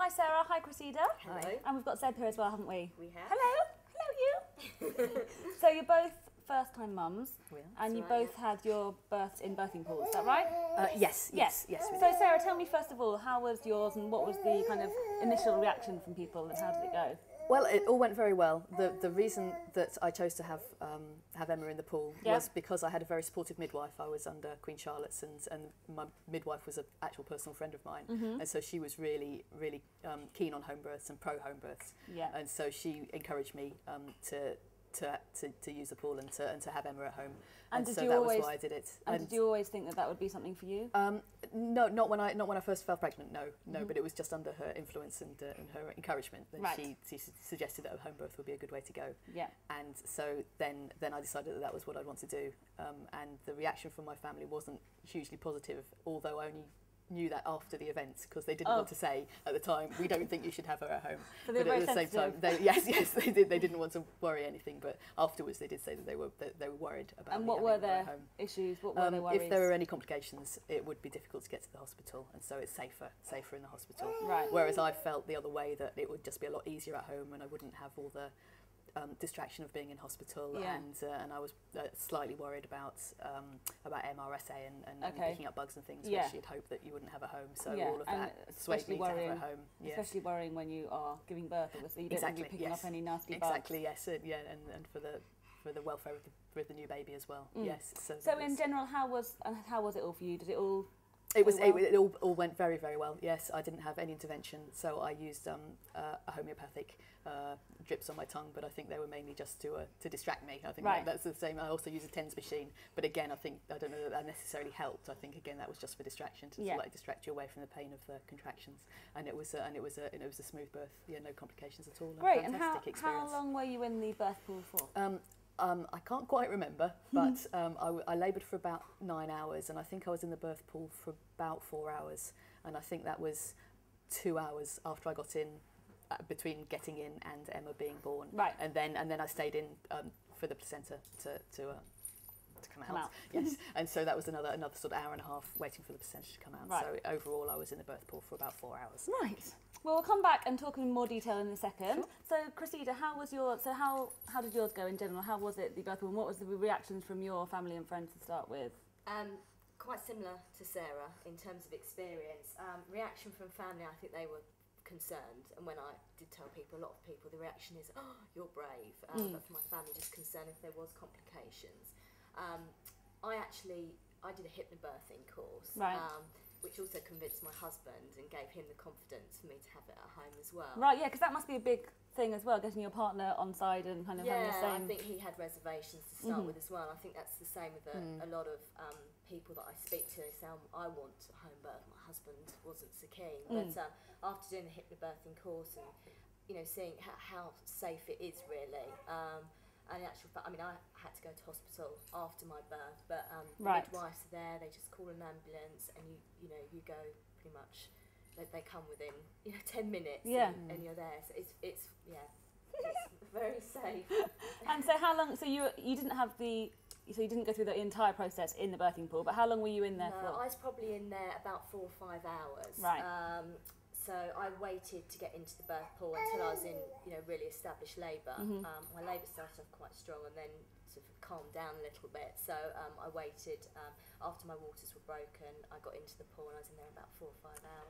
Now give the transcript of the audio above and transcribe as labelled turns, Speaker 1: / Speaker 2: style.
Speaker 1: Hi Sarah, hi Cressida.
Speaker 2: Hello.
Speaker 1: And we've got Seb here as well, haven't we?
Speaker 2: We have.
Speaker 1: Hello, hello you. So you're both first-time mums, and you
Speaker 2: right,
Speaker 1: both had your births in birthing pools, is that right?
Speaker 2: Yes. We
Speaker 1: So
Speaker 2: did.
Speaker 1: Sarah, tell me first of all, how was yours and what was the kind of initial reaction from people and how did it go?
Speaker 2: Well, it all went very well. The reason that I chose to have Emma in the pool was because I had a very supportive midwife. I was under Queen Charlotte's, and my midwife was an actual personal friend of mine, and so she was really keen on home births and pro home births. And so she encouraged me to use the pool and to have Emma at home. And so that was why I did it.
Speaker 1: And did you always think that that would be something for you?
Speaker 2: No, not when I first fell pregnant. No, but it was just under her influence and her encouragement that she suggested that a home birth would be a good way to go.
Speaker 1: Yeah.
Speaker 2: And so then I decided that was what I'd want to do. And the reaction from my family wasn't hugely positive, although I only knew that after the events because they didn't want to say at the time, we don't think you should have her at home.
Speaker 1: So but at the same time,
Speaker 2: yes, they did. They didn't want to worry anything, but afterwards they did say that they were worried about.
Speaker 1: And what were their issues? What were their worries?
Speaker 2: If there were any complications, it would be difficult to get to the hospital, and so it's safer in the hospital.
Speaker 1: Right.
Speaker 2: Whereas I felt the other way, that it would just be a lot easier at home, and I wouldn't have all the distraction of being in hospital, and I was slightly worried about MRSA and picking up bugs and things, which you'd hope that you wouldn't have at home. So all of that swayed me to have her at home.
Speaker 1: Especially worrying when you are giving birth, obviously you don't want to be picking up any nasty bugs.
Speaker 2: Exactly, yes, and for the welfare of the new baby as well. Yes.
Speaker 1: So in general, how was it all for you? Did it all?
Speaker 2: It all went very, very well. Yes, I didn't have any intervention, so I used a homeopathic drips on my tongue, but I think they were mainly just to distract me. I think that's the same. I also used a TENS machine, but again, I don't know that necessarily helped. I think again that was just for distraction, to distract you away from the pain of the contractions. And it was a smooth birth. No complications at all.
Speaker 1: Great. And how long were you in the birth pool for?
Speaker 2: I can't quite remember, but I laboured for about 9 hours, and I think I was in the birth pool for about 4 hours, and I think that was 2 hours after I got in, between getting in and Emma being born.
Speaker 1: Right.
Speaker 2: And then I stayed in for the placenta to come out. Yes. And so that was another sort of hour and a half waiting for the placenta to come out.
Speaker 1: Right.
Speaker 2: So overall, I was in the birth pool for about 4 hours.
Speaker 1: Right. Well, we'll come back and talk in more detail in a second. Sure. So, Cressida, how did yours go in general? How was it, the birth pool, and what was the reactions from your family and friends to start with?
Speaker 3: Quite similar to Sarah in terms of experience. Reaction from family, I think they were concerned, and when I did tell people, a lot of people, the reaction is, oh, you're brave. But for my family, just concerned if there was complications. I did a hypnobirthing course. Right. Which also convinced my husband and gave him the confidence for me to have it at home as well.
Speaker 1: Right, yeah, because that must be a big thing as well, getting your partner on side and kind of having the same...
Speaker 3: I think he had reservations to start with as well. I think that's the same with a lot of people that I speak to. They say, I want a home birth. My husband wasn't so keen. But after doing the hypnobirthing course and seeing how safe it is really, and in actual fact, I had to go to hospital after my birth, but midwives are there. They just call an ambulance, and you go pretty much. They come within 10 minutes, and you're there. So it's very safe.
Speaker 1: And so how long? So you didn't have you didn't go through the entire process in the birthing pool, but how long were you in there for?
Speaker 3: I was probably in there about 4 or 5 hours.
Speaker 1: Right.
Speaker 3: So I waited to get into the birth pool until I was in, really established labour. My labour started off quite strong and then sort of calmed down a little bit. So I waited. After my waters were broken, I got into the pool and I was in there about 4 or 5 hours.